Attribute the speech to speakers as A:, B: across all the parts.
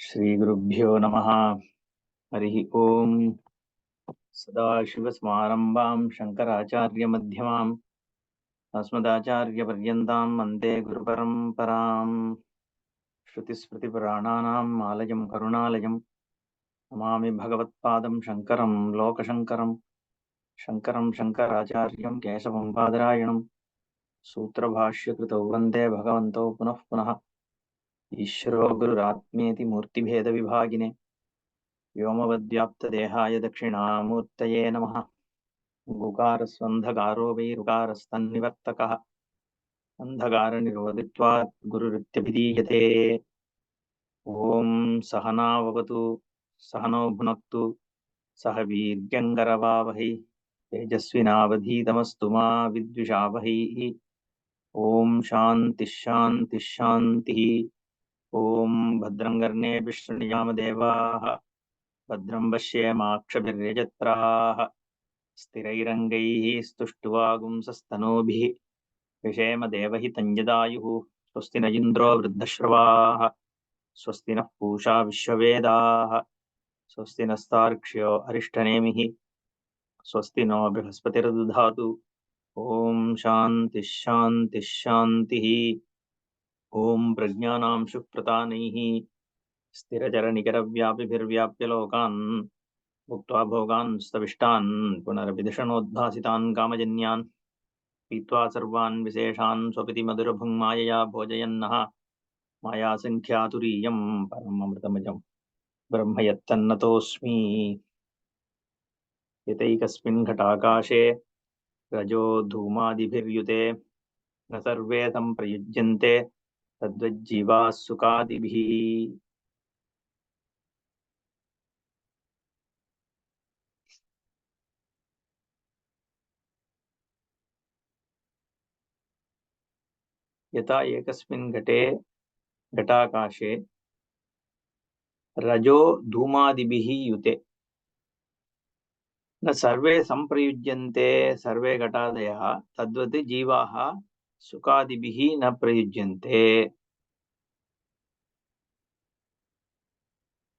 A: श्रीगुरुभ्यो नमः। हरिः ओम्। सदाशिवसमारम्भां शङ्कराचार्यमध्यमाम् अस्मदाचार्यपर्यन्तां वन्दे गुरुपरम्पराम्। श्रुतिस्मृतिपुराणानाम् आलयं करुणालयं नमामि भगवत्पादं शङ्करं लोकशङ्करं। शङ्करं शङ्कराचार्यं केशवं बादरायणं सूत्रभाष्यकृतौ वन्दे भगवन्तौ पुनः पुनः। ईश्वरो गुरुरात्मेति मूर्तिभेदविभागिने व्योमवद्व्याप्तदेहाय दक्षिणामूर्तये नमः। गुकारस्वन्धकारो वैरुकारस्तन्निवर्तकः अन्धकारनिरोधित्वात् गुरुरित्यभिधीयते। ॐ सहनाववतु सहनौ भुनक्तु सह वीर्यङ्करवावहै तेजस्विनावधीतमस्तु मा विद्विषावहै। ॐ शान्तिः शान्तिः शान्तिः। ॐ भद्रं कर्णेभिः शृणुयामदेवाः भद्रं पश्येमाक्षभिर्यजत्राः स्थिरैरङ्गैः स्तुष्ट्वागुंसस्तनूभिः विषेम देवहितं यदायुः। स्वस्ति न इन्द्रो वृद्धश्रवाः स्वस्ति नः पूषा विश्ववेदाः स्वस्ति नस्तार्क्ष्यो अरिष्टनेमिः स्वस्ति नो बृहस्पतिर्दधातु। ॐ शान्तिः शान्तिः शान्तिः। ॐ प्रज्ञानां शुप्रतानैः स्थिरचरनिकरव्यापिभिर्व्याप्य लोकान् भुक्त्वा भोगान् स्तविष्टान् पुनरभिधिषणोद्भासितान् कामजन्यान् पीत्वा सर्वान् विशेषान् स्वपिति मधुरभुङ्मायया भोजयन्नः मायासङ्ख्यातुरीयं परममृतमजं ब्रह्म यत्तन्नतोऽस्मि। यतैकस्मिन् घटाकाशे रजो धूमादिभिर्युते न सर्वे सम्प्रयुज्यन्ते तद्वज्जीवाः सुखादिभिः। यथा एकस्मिन् घटे घटाकाशे रजो धूमादिभिः युते न सर्वे संप्रयुज्यन्ते सर्वे घटादयः तद्वत् जीवाः सुखादिभिः न प्रयुज्यन्ते।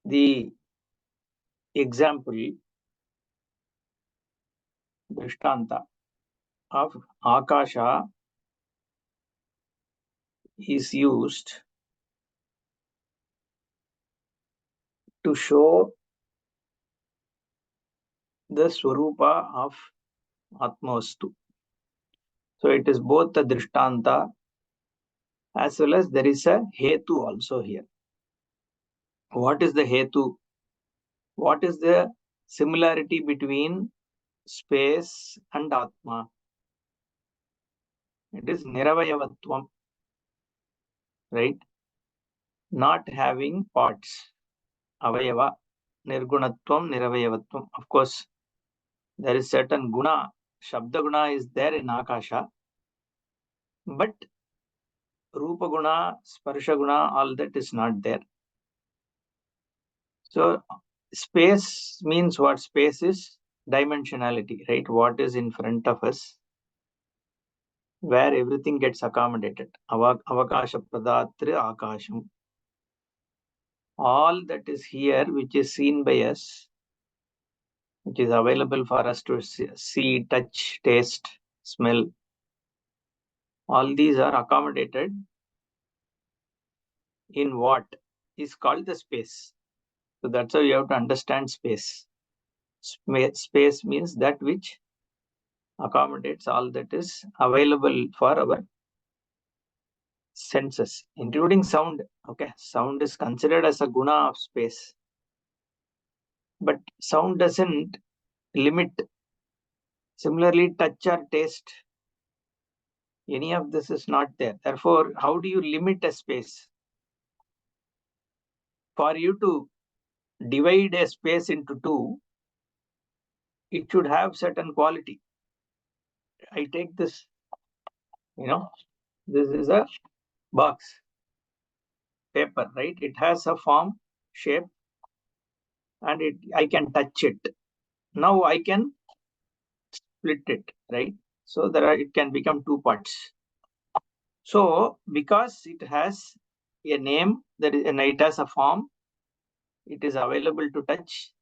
A: The example drishtanta of akasha is used to show the swarupa of atmastu. So it is both the drishtanta as well as there is a hetu also here. What is the hetu? What is the similarity between space and atma? It is niravayavatvam, right? Not having parts. Avayava, nirgunatvam, niravayavatvam. Of course, there is certain guna, shabda guna is there in akasha, but rupa guna, sparsha guna, all that is not there. So space means what? Space is dimensionality, right? What is in front of us, where everything gets accommodated. Avakasha pradatri akasham. All that is here, which is seen by us, which is available for us to see, touch, taste, smell, all these are accommodated in what is called the space. So that's how you have to understand space. Space means that which accommodates all that is available for our senses, including sound. Okay, sound is considered as a guna of space, but sound doesn't limit. Similarly, touch or taste, any of this is not there. Therefore, how do you limit a space? For you to divide a space into two, it should have certain quality. I take this, this is a box, paper, right? It has a form, shape, and I can touch it. Now I can split it, right? So it can become two parts. So because it has a name, and it has a form, it is available to touch.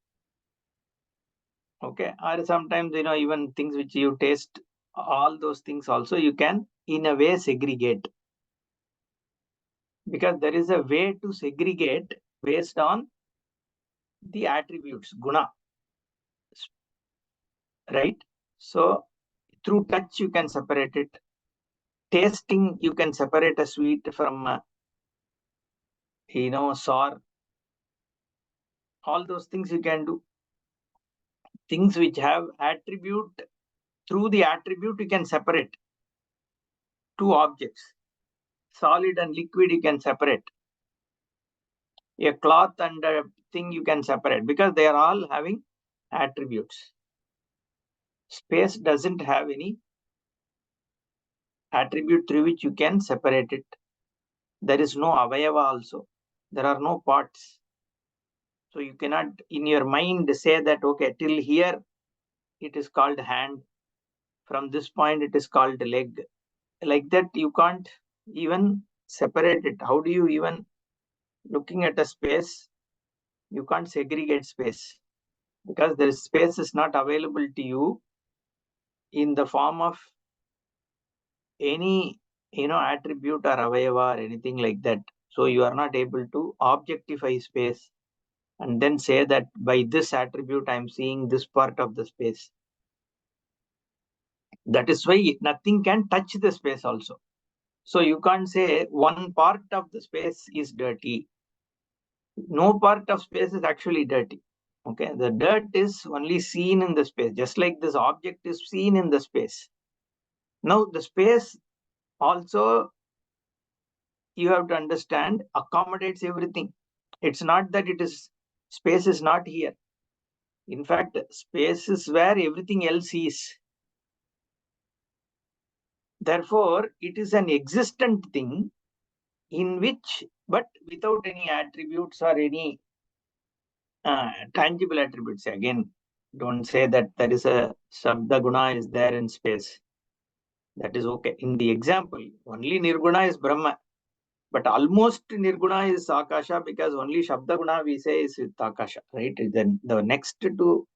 A: Okay, or sometimes, even things which you taste, all those things also you can in a way segregate, because there is a way to segregate based on the attributes, guna, right? So through touch you can separate it. Tasting, you can separate a sweet from sour. All those things you can do. Things which have attribute, through the attribute you can separate two objects. Solid and liquid you can separate. A cloth and a thing you can separate, because they are all having attributes. Space doesn't have any attribute through which you can separate it. There is no avayava also. There are no parts. So you cannot in your mind say that, okay, till here it is called hand, from this point it is called leg. Like that you can't even separate it. How do you even, looking at a space, you can't segregate space, because the space is not available to you in the form of any attribute or avayava or anything like that. So you are not able to objectify space and then say that by this attribute I am seeing this part of the space. That is why nothing can touch the space also. So you can't say one part of the space is dirty. No part of space is actually dirty. Okay, the dirt is only seen in the space, just like this object is seen in the space. Now the space also, you have to understand, accommodates everything. It's not that space is not here. In fact, space is where everything else is. Therefore, it is an existent thing in which, but without any attributes or any tangible attributes. Again, don't say that there is a Shabda Guna is there in space. That is okay. In the example, only Nirguna is Brahma. But almost Nirguna is Akasha, because only Shabda Guna we say is with Akasha, right? Then the next to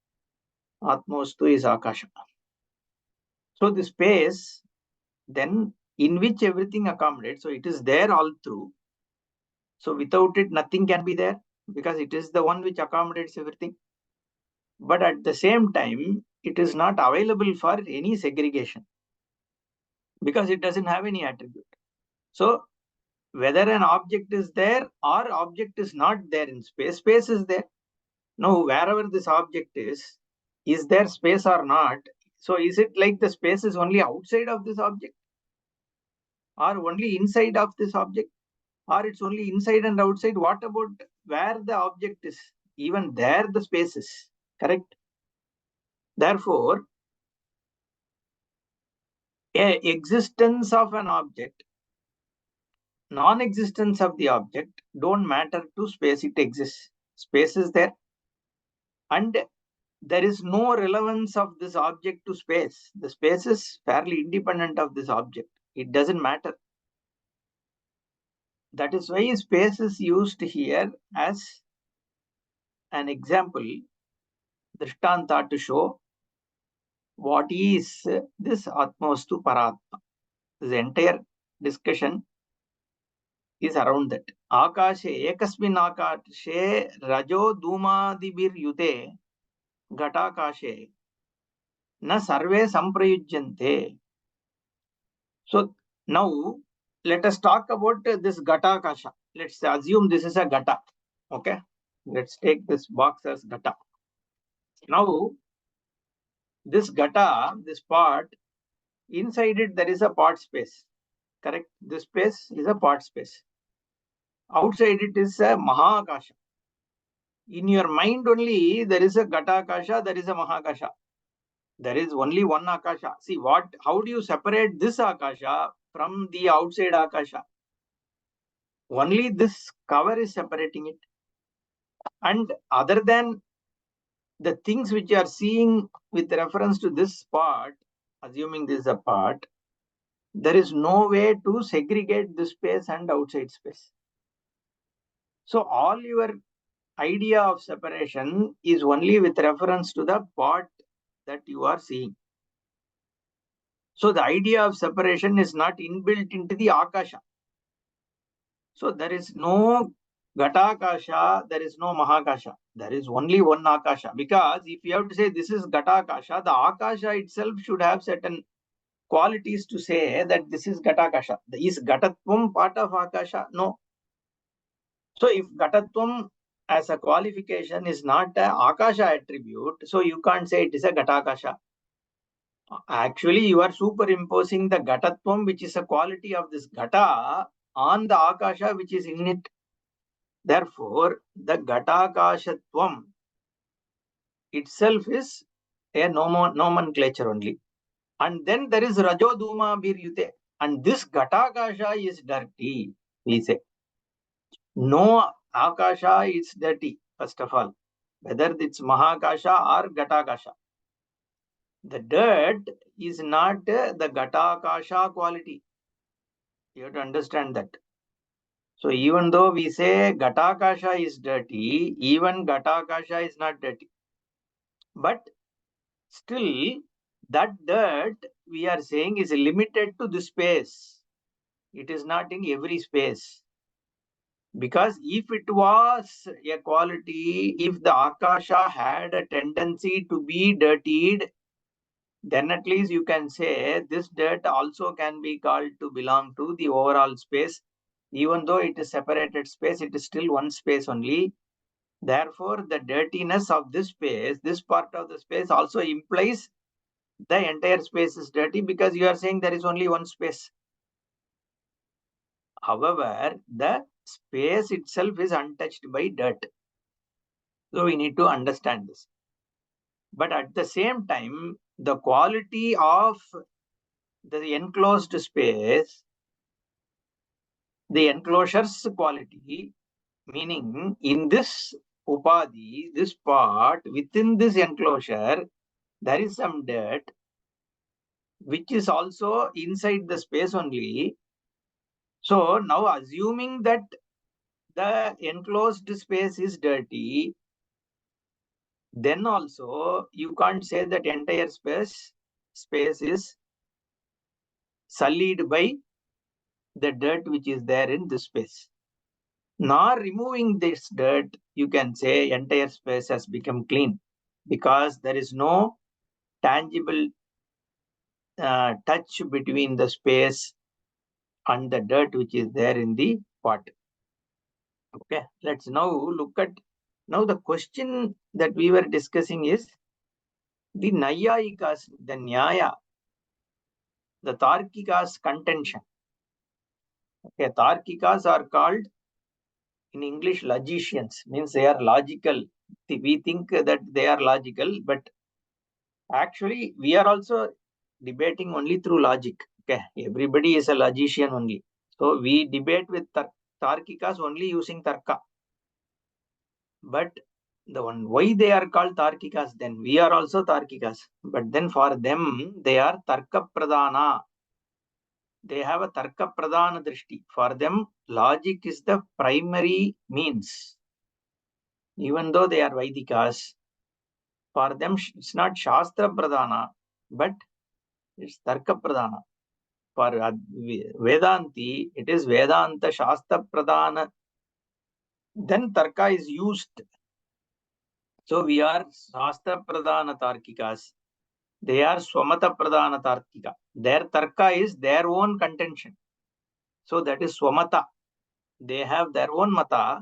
A: Atmostu is Akasha. So the space, then in which everything accommodates, so it is there all through. So without it, nothing can be there, because it is the one which accommodates everything. But at the same time, it is not available for any segregation, because it doesn't have any attribute. So whether an object is there or object is not there in space, space is there. Now, wherever this object is there space or not? So is it like the space is only outside of this object, or only inside of this object, or it's only inside and outside? What about where the object is? Even there the space is, correct? Therefore, existence of an object, non-existence of the object don't matter to space. It exists. Space is there. And there is no relevance of this object to space. The space is fairly independent of this object. It doesn't matter. That is why space is used here as an example, drishtanta, to show what is this Atmostu Paratma. This entire discussion is around that. Akashe, ekasmin akashe, rajo dhumadibir yute, ghatakashe, na sarve samprayujyante. So now let us talk about this Gata Kasha. Let's assume this is a Gata. Okay. Let's take this box as Gata. Now, this Gata, this part, inside it there is a part space. Correct? This space is a part space. Outside it is a Mahakasha. In your mind only, there is a Gata Kasha, there is a Mahakasha. There is only one Akasha. See, how do you separate this Akasha from the outside Akasha? Only this cover is separating it. And other than the things which you are seeing with reference to this part, assuming this is a part, there is no way to segregate this space and outside space. So all your idea of separation is only with reference to the part that you are seeing. So the idea of separation is not inbuilt into the Akasha. So there is no Ghatakasha, there is no Mahakasha. There is only one Akasha. Because if you have to say this is Ghatakasha, the Akasha itself should have certain qualities to say that this is Ghatakasha. Is Ghatatvam part of Akasha? No. So if Ghatatvam as a qualification is not a Akasha attribute, so you can't say it is a Ghatakasha. Actually, you are superimposing the Ghatatvam, which is a quality of this Ghata, on the Akasha, which is in it. Therefore, the Ghatakashatvam itself is a nomenclature only. And then there is Rajoduma Biryute. And this Ghatakasha is dirty, we say. No Akasha is dirty, first of all. Whether it's Mahakasha or Ghatakasha. The dirt is not the Ghatakasha quality. You have to understand that. So even though we say Ghatakasha is dirty, even Ghatakasha is not dirty. But still, that dirt we are saying is limited to the space. It is not in every space. Because if it was a quality, if the Akasha had a tendency to be dirtied, then at least you can say this dirt also can be called to belong to the overall space. Even though it is separated space, it is still one space only. Therefore, the dirtiness of this space, this part of the space also implies the entire space is dirty because you are saying there is only one space. However, the space itself is untouched by dirt. So we need to understand this. But at the same time, the quality of the enclosed space, the enclosure's quality, meaning in this upadhi, this part, within this enclosure, there is some dirt, which is also inside the space only. So now assuming that the enclosed space is dirty, then also you can't say that entire space is sullied by the dirt which is there in this space. Nor removing this dirt, you can say entire space has become clean because there is no tangible touch between the space and the dirt which is there in the pot. Okay, let's now look at, now the question that we were discussing is the Nayayikas, the Nyaya, the Tarkikas contention. Okay, Tarkikas are called in English logicians, means they are logical. We think that they are logical, but actually we are also debating only through logic. Okay, everybody is a logician only. So we debate with Tarkikas only using Tarka. But the one why they are called Tarkikas, then we are also Tarkikas. But then for them, they are Tarka Pradana. They have a Tarka Pradana Drishti. For them, logic is the primary means. Even though they are Vaidikas, for them it's not Shastra Pradana, but it's Tarka Pradana. For Vedanti, it is Vedanta Shastra Pradana. Then Tarka is used. So we are Shastra Pradana Tarkikas. They are Swamata Pradana Tarkika. Their Tarka is their own contention. So that is Swamata. They have their own Mata.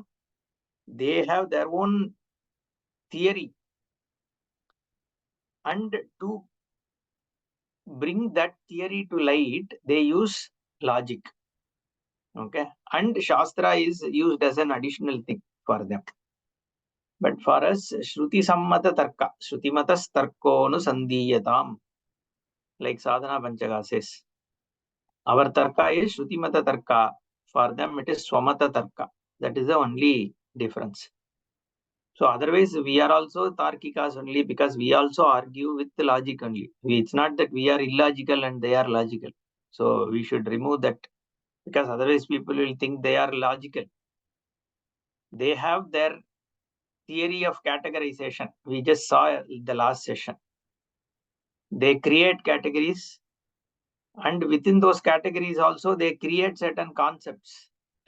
A: They have their own theory. And to bring that theory to light, they use logic. Okay. And Shastra is used as an additional thing for them. But for us, Shruti Sammata Tarka, Shruti Matas Tarko nu Sandhiyatam, like Sadhana Panchaga says. Our Tarka is Shruti Mata Tarka. For them, it is Swamata Tarka. That is the only difference. So otherwise, we are also Tarkikas only because we also argue with the logic only. It's not that we are illogical and they are logical. So we should remove that because otherwise people will think they are logical. They have their theory of categorization. We just saw the last session. They create categories, and within those categories also they create certain concepts,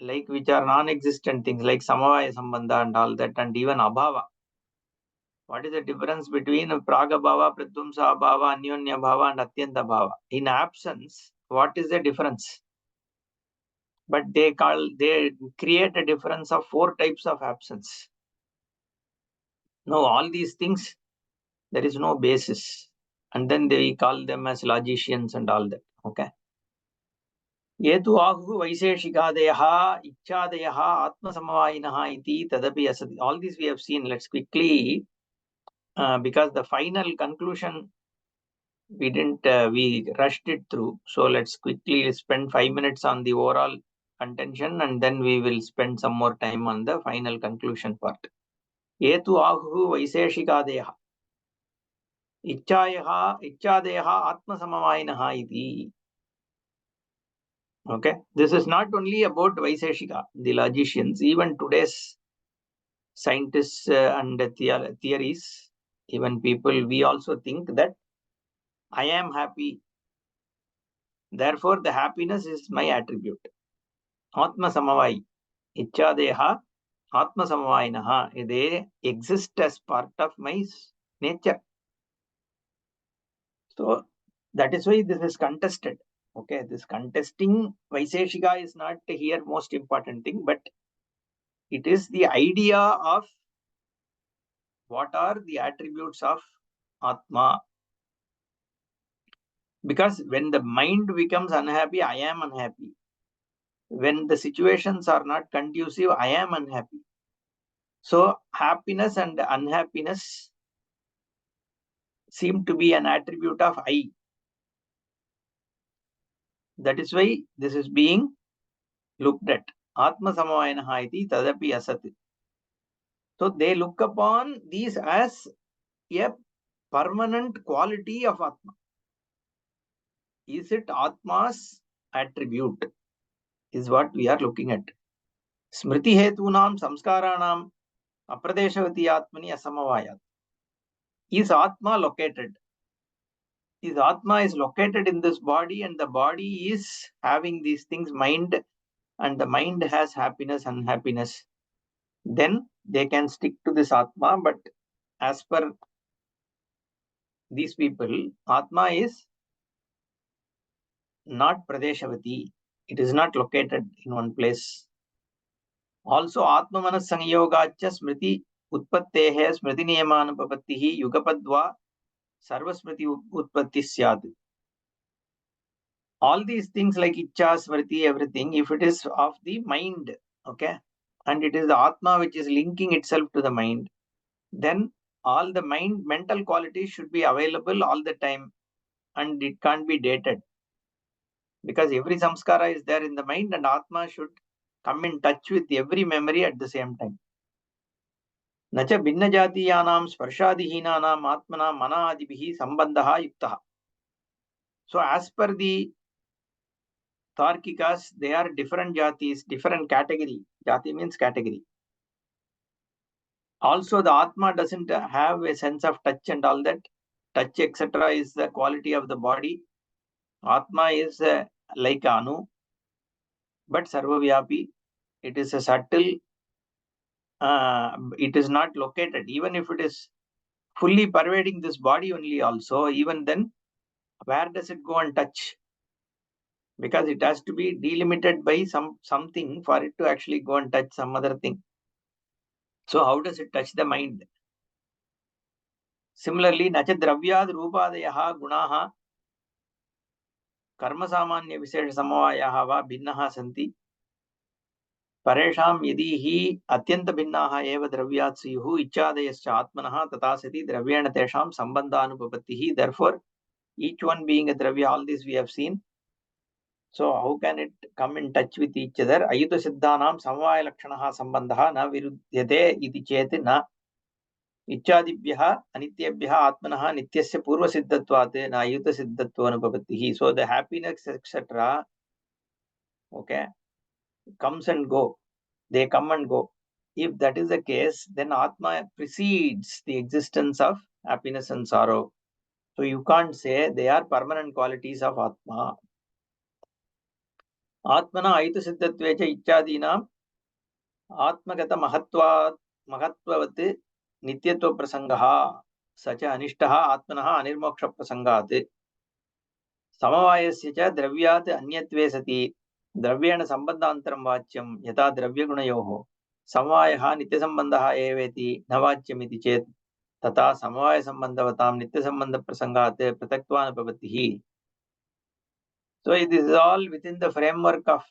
A: like which are non-existent things, like samavaya sambandha and all that, and even abhava. What is the difference between pragabhava, pratyumsa bhava, anyonya bhava, and atyanta bhava? In absence, what is the difference? But they create a difference of 4 types of absence. No, all these things, there is no basis. And then they call them as logicians and all that. Okay. Yetu ahu vaisheshikadeyaha ichchadeyaha atmasamavayinaha iti tadapi asati. All these we have seen. Let's quickly, because the final conclusion, we rushed it through. So let's quickly spend 5 minutes on the overall contention, and then we will spend some more time on the final conclusion part. Yetu ahu vaisheshikadeyaha ichchadeyaha atmasamavayinaha iti. Okay, this is not only about Vaiseshika, the logicians, even today's scientists and theories, even people, we also think that I am happy, therefore the happiness is my attribute. Atma Samavai, Ichchadeha, Atma Samavainaha, they exist as part of my nature. So that is why this is contested. Okay, this contesting Vaiseshika is not here most important thing, but it is the idea of what are the attributes of Atma. Because when the mind becomes unhappy, I am unhappy. When the situations are not conducive, I am unhappy. So happiness and unhappiness seem to be an attribute of I. That is why this is being looked at. Atma samavayanaha iti tadapi asat. So they look upon these as a permanent quality of Atma. Is it Atma's attribute? Is what we are looking at. Smriti hetunam samskaranam apradeshavati atmani asamavayat. Is Atma located? Is Atma is located in this body, and the body is having these things, mind, and the mind has happiness and unhappiness. Then they can stick to this Atma, but as per these people, Atma is not Pradeshavati. It is not located in one place. Also, Atma Manas Sanyogacha Smriti Utpattehe Smriti Niyamanupapattihi Yugapadva Sarvasmriti Utpatti Syad. All these things like Ichcha, Smriti, everything, if it is of the mind, okay, and it is the Atma which is linking itself to the mind, then all the mental qualities should be available all the time, and it can't be dated. Because every samskara is there in the mind, and Atma should come in touch with every memory at the same time. Nacha binna jatiyanam sparshadihinanam atmana manadibihi sambandha yuktaha. So as per the Tarkikas, they are different jatis, different category. Jati means category. Also, the Atma doesn't have a sense of touch and all that. Touch, etc. is the quality of the body. Atma is like Anu, but Sarvavyapi. It is a subtle, it is not located. Even if it is fully pervading this body only also, even then, where does it go and touch? Because it has to be delimited by something for it to actually go and touch some other thing. So how does it touch the mind? Similarly, nacha dravyad rupadayaha gunaha karma samanya visesha samavayaha va bhinnaha santi paresham yadi hi atyanta bhinnaha eva dravyat siyuhu ichchadayascha atmanaha tata sati dravyena tesham sambandha anupapattihi. Therefore, each one being a dravya, all this we have seen. So how can it come in touch with each other? Ayuta siddhanam samvaya lakshanaha sambandha na virudyate iti chet na ichchadibhyaha anityabhyaha atmanaha nityasya purva siddhatvat na ayuta siddhatva anupapattihi. So the happiness, etc., okay, comes and go. They come and go. If that is the case, then Atma precedes the existence of happiness and sorrow. So you can't say they are permanent qualities of Atma. Atmana aitasiddhatve cha ichadinam आत्मगत महत्त्ववत् नित्यत्व प्रसंगः स च अनिष्टः आत्मनः अनिर्मोक्ष प्रसंगात् समवायस्य च द्रव्यात् अन्यत्वे सति द्रव्येण सम्बन्धान्तरं वाच्यं यथा द्रव्यगुणयोः समवायः नित्यसम्बन्धः एवेति न वाच्यमिति चेत् तथा समवायसम्बन्धवतां नित्यसम्बन्धप्रसंगात् पृथक्त्वानुपपत्तिः. So it is all within the framework of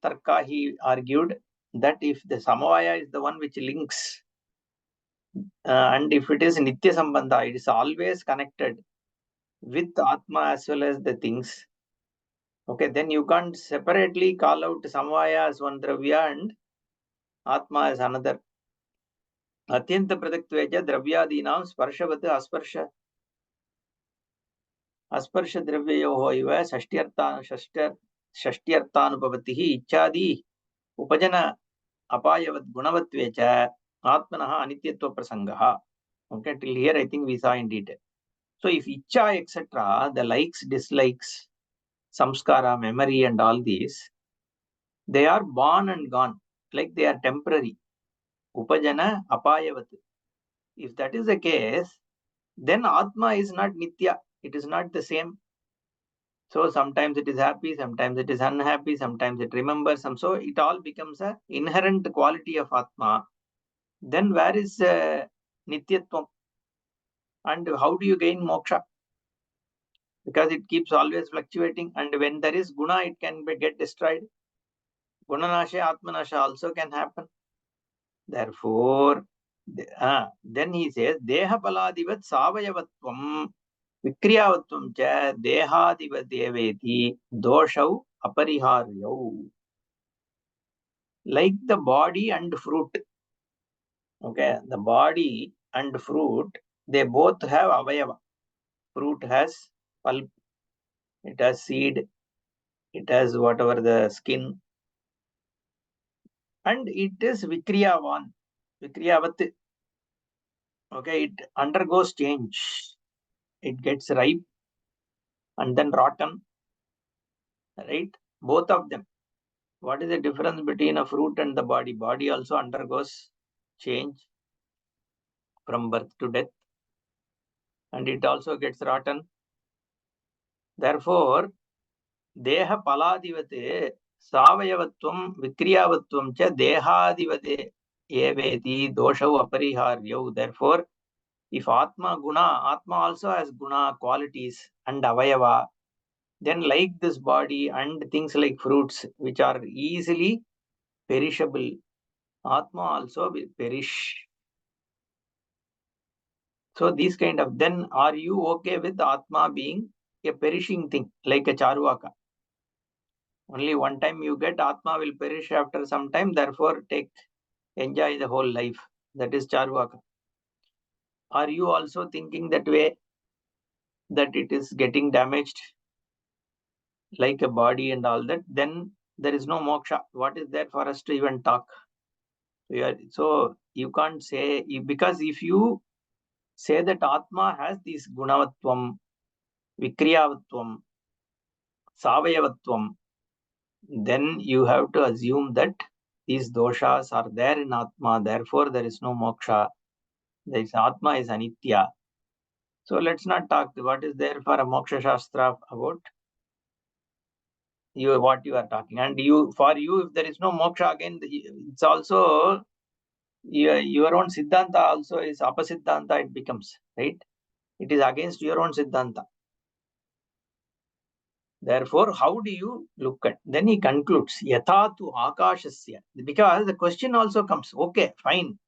A: Tarka. He argued that if the Samavaya is the one which links, and if it is Nitya Sambandha, it is always connected with Atma as well as the things. Okay, then you can't separately call out Samavaya as one Dravya and Atma as another. Atyanta Pradhaktveja Dravyadinam Sparshavat Asparsha Dravyayoho iva Shashtyarthanupavatihi Ichadi Upajana Apayavat Gunavatvecha Atmanaha Anityatva Prasangaha. Okay, till here I think we saw in detail. So if Icha etc., the likes, dislikes, samskara, memory and all these, they are born and gone, like they are temporary. Upajana apayavat. If that is the case, then Atma is not Nitya. It is not the same. So sometimes it is happy, sometimes it is unhappy, sometimes it remembers some. So it all becomes an inherent quality of Atma. Then where is Nityatvam? And how do you gain moksha? Because it keeps always fluctuating, and when there is guna, it can get destroyed. Gunanasha, Atmanasha also can happen. Therefore, then he says, Deha paladivat savayavatvam vikriyavatvam cha dehadivat deveti doshau apariharyau. Like the body and fruit. Okay, the body and fruit, they both have avayava. Fruit has pulp, it has seed, it has whatever the skin, and it is vikriyavan, vikriyavat. Okay, it undergoes change. It gets ripe and then rotten, right? Both of them. What is the difference between a fruit and the body? Body also undergoes change from birth to death, and it also gets rotten. Therefore, deha paladivate savayavatvam vikriyavatvam cha dehadivate eveti doshau apariharyau. Therefore, if Atma guna, Atma also has guna qualities and avayava, then like this body and things like fruits which are easily perishable, Atma also will perish. So these kind of, then are you okay with Atma being a perishing thing like a Charvaka? Only one time you get, Atma will perish after some time, therefore enjoy the whole life. That is Charvaka. Are you also thinking that way, that it is getting damaged like a body and all that? Then there is no moksha. What is there for us to even talk? So you can't say, because if you say that Atma has this gunavatvam, vikriyavatvam, savayavatvam, then you have to assume that these doshas are there in Atma, therefore there is no moksha. This Atma is anitya. So let's not talk what is there for a moksha shastra about what you are talking. And for you, if there is no moksha, again, it's also your own siddhanta also is apasiddhanta, it becomes, right? It is against your own siddhanta. Therefore, how do you look at? Then he concludes, yatha tu akashasya. Because the question also comes, okay, fine.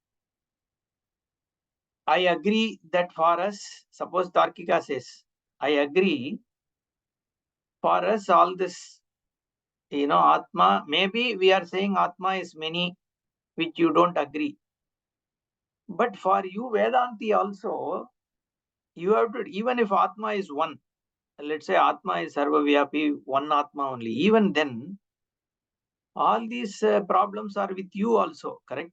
A: I agree that for us, suppose Tarkika says, I agree, for us all this, Atma, maybe we are saying Atma is many, which you don't agree. But for you, Vedanti also, you have to, even if Atma is one, let's say Atma is Sarvavyapi, one Atma only, even then, All these problems are with you also, correct?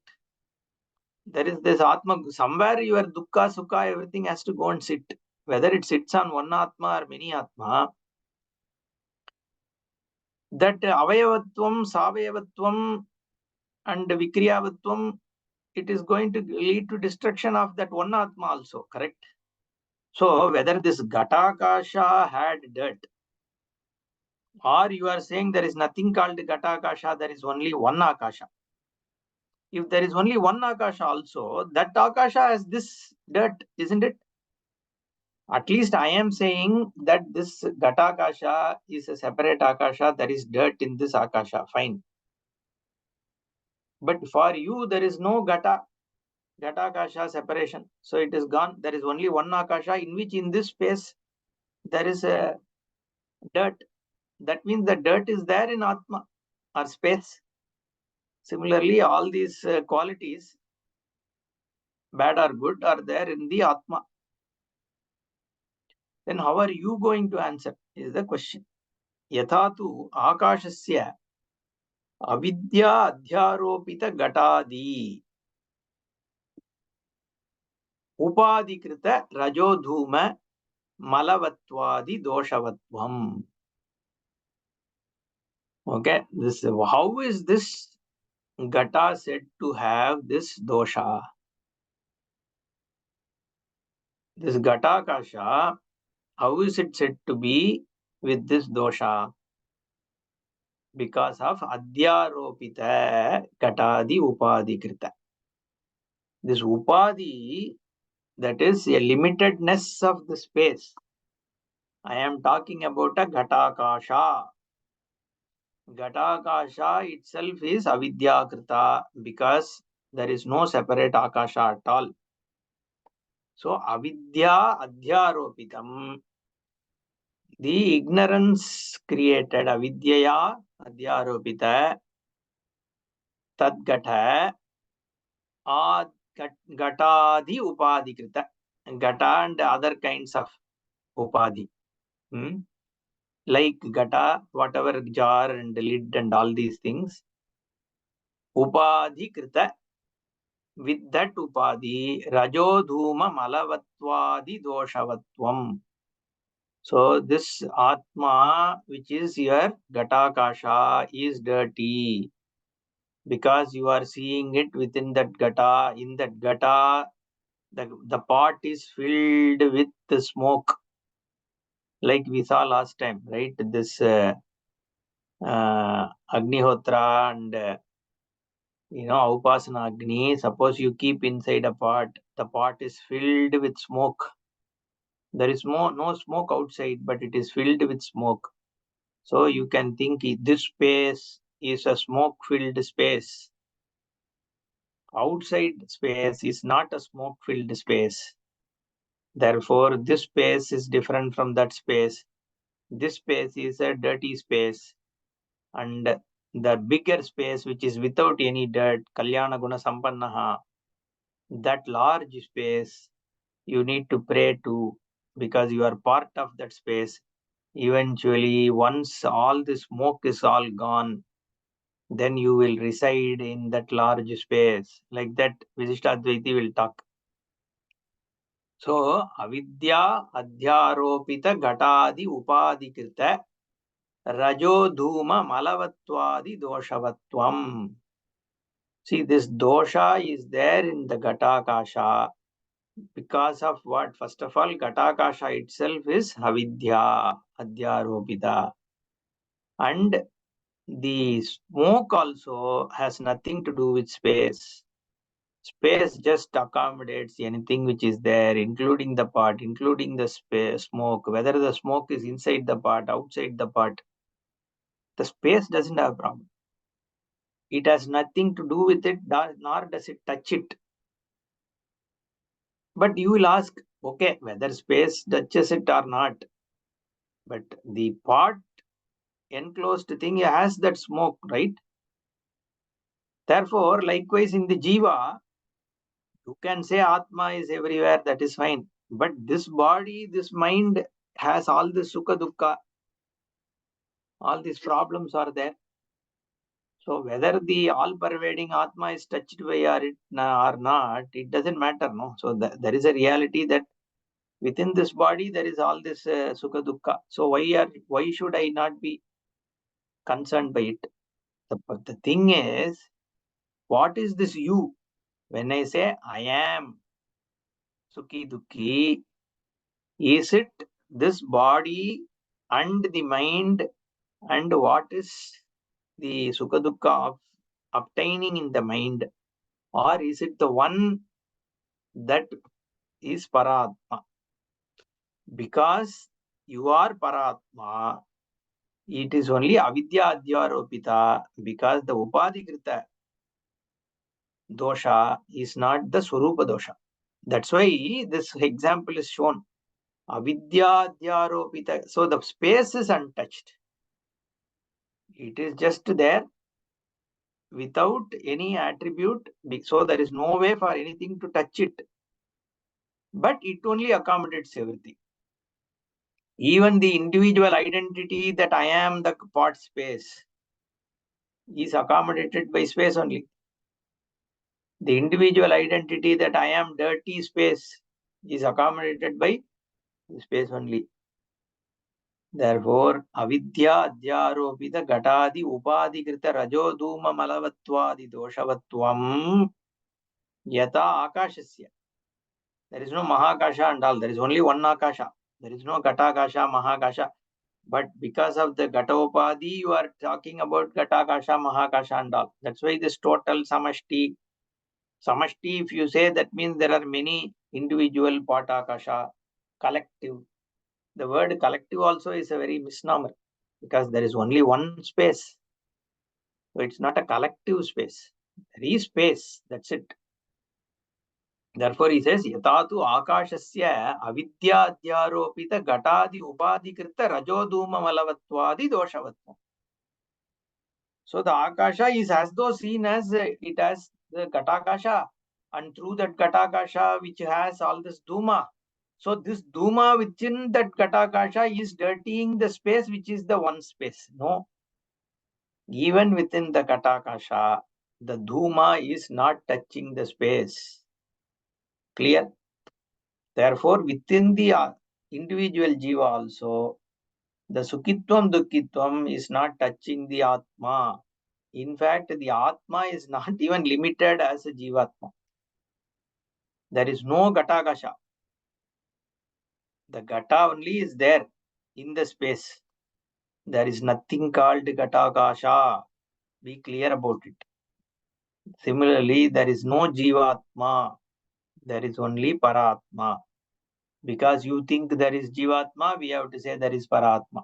A: There is this Atma, somewhere your dukkha, sukha, everything has to go and sit. Whether it sits on one Atma or many Atma, that avayavatvam, savayavatvam and vikriyavatvam, it is going to lead to destruction of that one Atma also, correct? So whether this Ghatakasha had dirt, or you are saying there is nothing called Ghatakasha, there is only one Akasha. If there is only one Akasha also, that Akasha has this dirt, isn't it? At least I am saying that this Ghatakasha is a separate Akasha, there is dirt in this Akasha, fine. But for you, there is no Ghatakasha separation. So it is gone. There is only one Akasha in which in this space there is a dirt. That means the dirt is there in Atma or space. Similarly, all these qualities, bad or good, are there in the Atma. Then how are you going to answer is the question. Yathatu Akashasya Avidya Adhyaropita Gatadi Upadhikrita Rajodhuma Malavatwadi Doshavatvam. Okay, this how is this Gata said to have this dosha? This Gata Kasha, how is it said to be with this dosha? Because of Adhyaropita Gatadi Upadhikrita. This Upadhi, that is a limitedness of the space. I am talking about a Ghatakasha. Ghatakasha itself is avidyakrita because there is no separate akasha at all. So avidya adhyaropitam, the ignorance created avidyaya adhyaropita tadgata gatadi upadhikrita. Gata and other kinds of upadhi. Like gata, whatever jar and lid and all these things. Upadhikrita, with that upadhi, rajodhuma malavatwadi doshavatvam. So this atma, which is your gatakasha, is dirty because you are seeing it within that gata. In that gata, the pot is filled with the smoke, like we saw last time, right? This Agnihotra and Upasana Agni. Suppose you keep inside a pot, the pot is filled with smoke. There is no smoke outside, but it is filled with smoke. So you can think this space is a smoke-filled space. Outside space is not a smoke-filled space. Therefore, this space is different from that space. This space is a dirty space. And the bigger space, which is without any dirt, Kalyana Guna Sampannaha, that large space, you need to pray to because you are part of that space. Eventually, once all the smoke is all gone, then you will reside in that large space. Like that, Visishtadvaiti will talk. So, avidya adhyaropita gatadi upadhikrita rajodhuma malavatwadi doshavatvam. See, this dosha is there in the Ghatakasha because of what? First of all, Ghatakasha itself is avidya adhyaropita. And the smoke also has nothing to do with space. Space just accommodates anything which is there, including the pot, including the smoke, whether the smoke is inside the pot, outside the pot. The space doesn't have a problem. It has nothing to do with it, nor does it touch it. But you will ask, okay, whether space touches it or not. But the pot enclosed thing has that smoke, right? Therefore, likewise in the jiva, you can say Atma is everywhere, that is fine. But this body, this mind has all the sukha dukkha, all these problems are there. So whether the all-pervading Atma is touched by it or not, it doesn't matter, no. So there is a reality that within this body there is all this sukha dukkha. So why should I not be concerned by it? The thing is, what is this you? When I say I am sukhi dukkhi, is it this body and the mind and what is the sukha dukkha of obtaining in the mind, or is it the one that is Paratma? Because you are Paratma, it is only avidya adhyaropita, because the upadhikrita dosha is not the Swarupa dosha. That's why this example is shown. Avidya adhyaropita. So the space is untouched. It is just there without any attribute. So there is no way for anything to touch it. But it only accommodates everything. Even the individual identity that I am the pot space is accommodated by space only. The individual identity that I am dirty space is accommodated by space only. Therefore, avidya adhyaropita gatadi upadhikrita rajo dhuma malavattvadi doshavatvam yata akashasya. There is no mahakasha and all. There is only one akasha. There is no gatakasha, mahakasha. But because of the Gataupadhi, you are talking about Gatakasha, Mahakasha and all. That's why this total Samashti. Samashti, if you say, that means there are many individual Patakasha, collective. The word collective also is a very misnomer because there is only one space. So it's not a collective space. There is space. That's it. Therefore, he says, Yatatu Akashasya avidya adhyaropita gatadi upadhikrita rajodhuma malavattvadi doshavatvam. So the Akasha is as though seen as it has the Gatakasha, and through that Gatakasha which has all this Duma. So this Duma within that Gatakasha is dirtying the space which is the one space. No. Even within the Gatakasha, the Duma is not touching the space. Clear? Therefore, within the individual Jiva also, the Sukhitvam Dukkitvam is not touching the Atma. In fact, the Atma is not even limited as a Jivatma. There is no Gatakasha. The Gata only is there in the space. There is nothing called Gatakasha. Be clear about it. Similarly, there is no Jivatma. There is only Paratma. Because you think there is Jivatma, we have to say there is Paratma.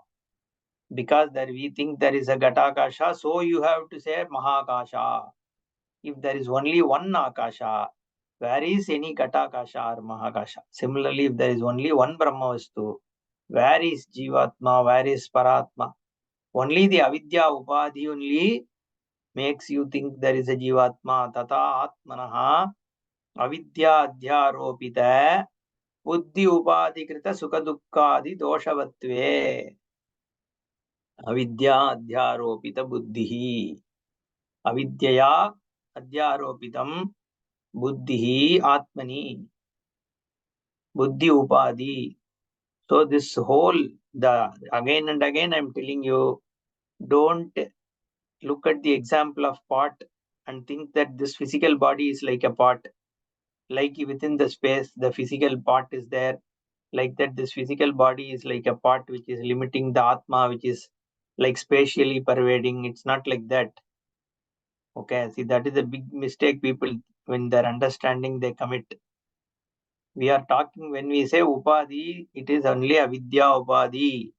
A: Because we think there is a Gatakasha, so you have to say Mahakasha. If there is only one Akasha, where is any Gatakasha or Mahakasha? Similarly, if there is only one Brahmavastu, where is Jivatma, where is Paratma? Only the Avidya Upadhi only makes you think there is a Jivatma. Tata Atmanaha Avidya Adhyaropita Buddhi Upadhikrita Sukha Dukkhadi Doshavatve. Avidya Adhyaropita Buddhihi. Avidyaya Adhyaropitam Buddhihi Atmani. Buddhi Upadhi. So this whole, again and again I'm telling you, don't look at the example of pot and think that this physical body is like a pot. Like within the space, the physical pot is there. Like that, this physical body is like a pot which is limiting the Atma, which is like spatially pervading. It's not like that. Okay, see, that is a big mistake people, when they're understanding, they commit. We are talking, when we say Upadhi, it is only Avidya Upadhi,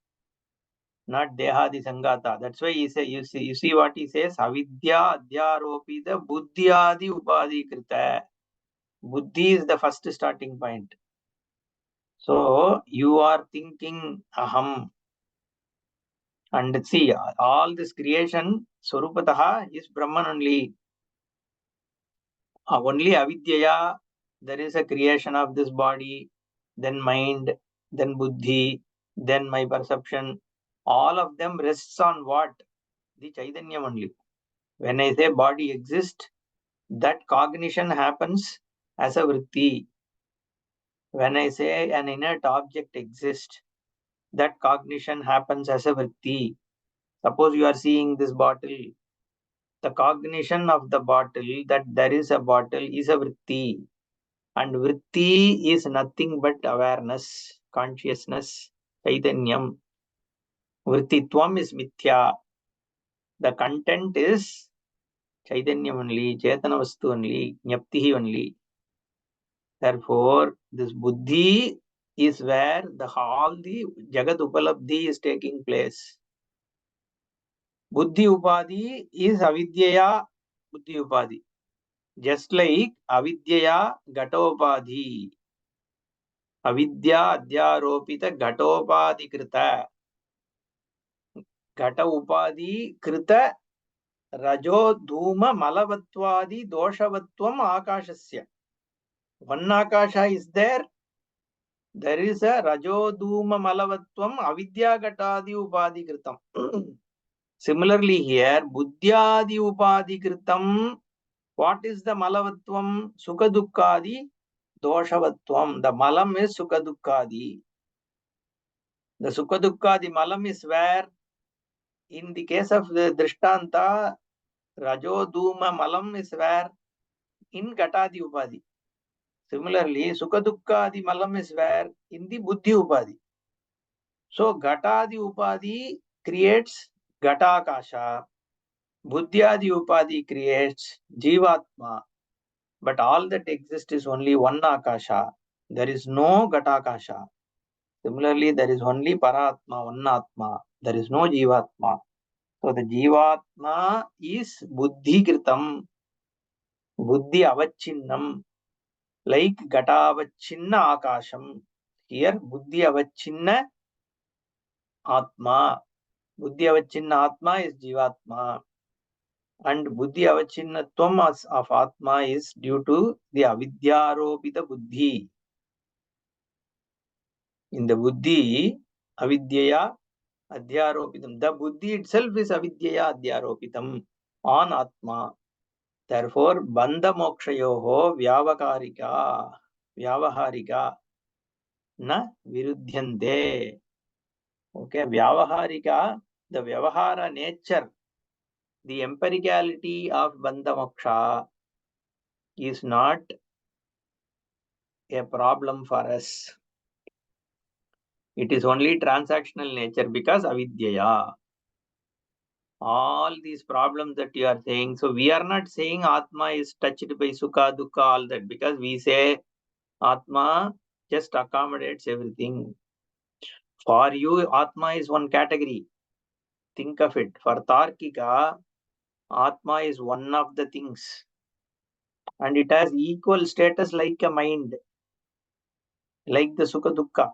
A: not Dehadi Sangata. That's why he say, you see what he says, Avidya Adhyaropita Buddhyadi Upadhi Krita. Buddhi is the first starting point. So you are thinking Aham. And see, all this creation, Swarupataha is Brahman only. Only Avidyaya, there is a creation of this body, then mind, then buddhi, then my perception. All of them rests on what? The Chaitanya only. When I say body exists, that cognition happens as a vritti. When I say an inert object exists, that cognition happens as a vritti. Suppose you are seeing this bottle. The cognition of the bottle that there is a bottle is a vritti. And vritti is nothing but awareness, consciousness, chaitanyam. Vrittitvam is mithya. The content is chaitanyam only, chetana vastu only, jnaptihi only. Therefore, this buddhi is where all the jagat upalabdhi is taking place. Buddhi upadhi is avidyaya buddhi upadhi. Just like avidyaya ghatopadhi. Avidya adhyaropita ghatopadhi krita. Ghata upadhi krita rajo dhuma malavattvadi doshavatvam akashasya. One akasha is there. There is a rajoduma malavatvam avidya gatadi upadhi kritam. Similarly here, buddhyadi upadhi kritam. What is the malavatvam? Sukha dukkadi doshavatvam. The malam is sukha dukkadi. The sukha dukkadi malam is where? In the case of the drishtanta, rajoduma malam is where? In gatadi upadhi. Similarly, sukha dukkadi malam is where? In the buddhi upadhi. So, Gatadi Upadhi creates Gatakasha. Buddhyadi Upadhi creates Jivatma. But all that exists is only one Akasha. There is no Gatakasha. Similarly, there is only Paratma, one Atma. There is no Jivatma. So, the Jivatma is Buddhi Kritam, Buddhi Avachinnam, like Gatavachinna Akasham. Here, Buddhi Avachinna Atma. Buddhi avachinna atma is jivatma, and buddhi avachinnatvam of atma is due to the avidyaropita buddhi. In the buddhi, avidyaya adhyaropitam. The buddhi itself is avidyaya adhyaropitam on atma. Therefore, bandha mokshayoho vyavaharika na virudhyante. Okay, vyavaharika, the vyavahara nature, the empiricality of bandha moksha is not a problem for us. It is only transactional nature because avidyaya. All these problems that you are saying, so we are not saying Atma is touched by Sukha, Dukkha, all that, because we say Atma just accommodates everything. For you, Atma is one category. Think of it. For Tarkika, Atma is one of the things. And it has equal status like a mind, like the Sukha Dukkha.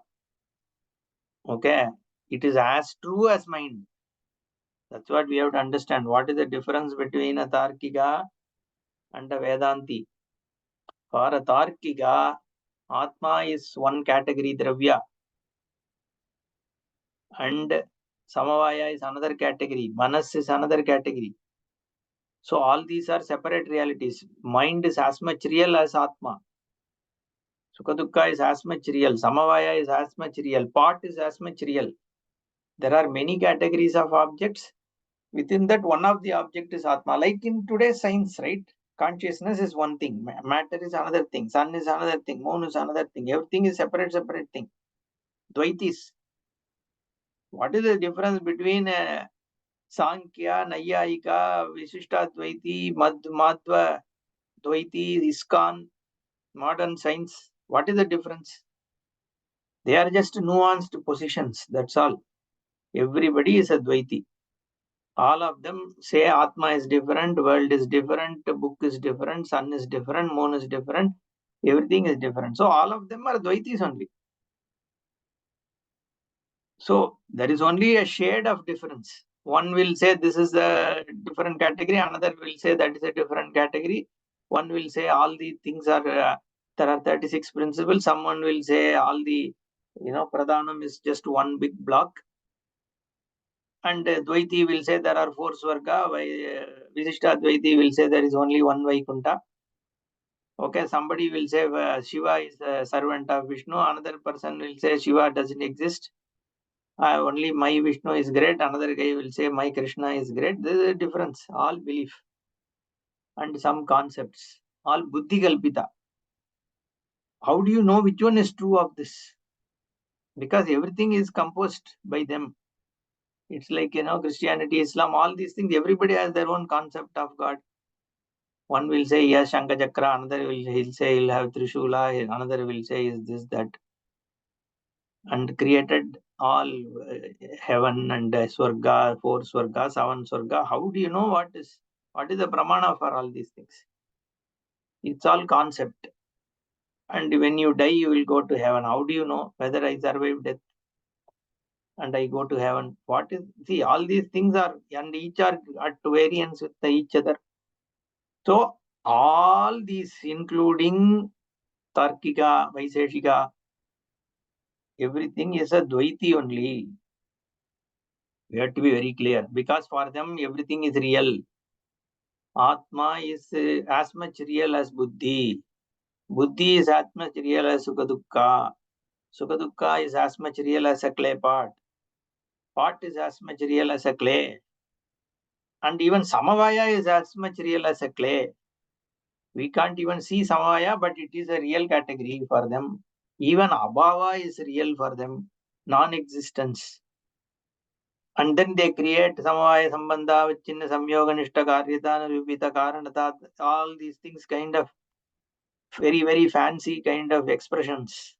A: Okay, it is as true as mind. That's what we have to understand. What is the difference between a Tarkika and a Vedanti? For a Tarkika, Atma is one category, Dravya, and Samavaya is another category, Manas is another category. So all these are separate realities. Mind is as much real as Atma. Sukha Dukkha is as much real. Samavaya is as much real. Pot is as much real. There are many categories of objects. Within that, one of the object is Atma. Like in today's science, right? Consciousness is one thing. Matter is another thing. Sun is another thing. Moon is another thing. Everything is separate thing. Dvaitis. What is the difference between Sankhya, Nayayika, Visishta Dvaiti, Madhva Dvaiti, ISKCON, modern science? What is the difference? They are just nuanced positions. That's all. Everybody is a Dvaiti. All of them say Atma is different, world is different, book is different, sun is different, moon is different, everything is different. So all of them are Dvaitis only. So there is only a shade of difference. One will say this is a different category, another will say that is a different category. One will say all the things are, there are 36 principles. Someone will say all the, Pradhanam is just one big block. And Dvaiti will say there are 4 Swarga. Visishta Dvaiti will say there is only one Vaikuntha. Okay, somebody will say Shiva is a servant of Vishnu. Another person will say Shiva doesn't exist. Only my Vishnu is great. Another guy will say my Krishna is great. There is a difference. All belief and some concepts. All buddhi kalpita. How do you know which one is true of this? Because everything is composed by them. It's like, Christianity, Islam, all these things, everybody has their own concept of God. One will say, yes, Shankha Chakra, another he'll say he'll have Trishula, another will say is this, that. And created all heaven and Swarga, 4 Swarga, 7 Swarga. How do you know what is the pramana for all these things? It's all concept. And when you die, you will go to heaven. How do you know whether I survive death and I go to heaven? See, all these things are, and each are at variance with each other. So, all these, including Tarkika, Vaiseshika, everything is a Dvaiti only. We have to be very clear, because for them, everything is real. Atma is as much real as Buddhi. Buddhi is as much real as Sukha Dukkha is as much real as a clay pot. Pot is as much real as a clay. And even Samavaya is as much real as a clay. We can't even see Samavaya, but it is a real category for them. Even Abhava is real for them, non-existence. And then they create Samavaya Sambandha, Vichinna Samyoga Nishta Karyata, Rupita Karanata, all these things, kind of very, very fancy kind of expressions.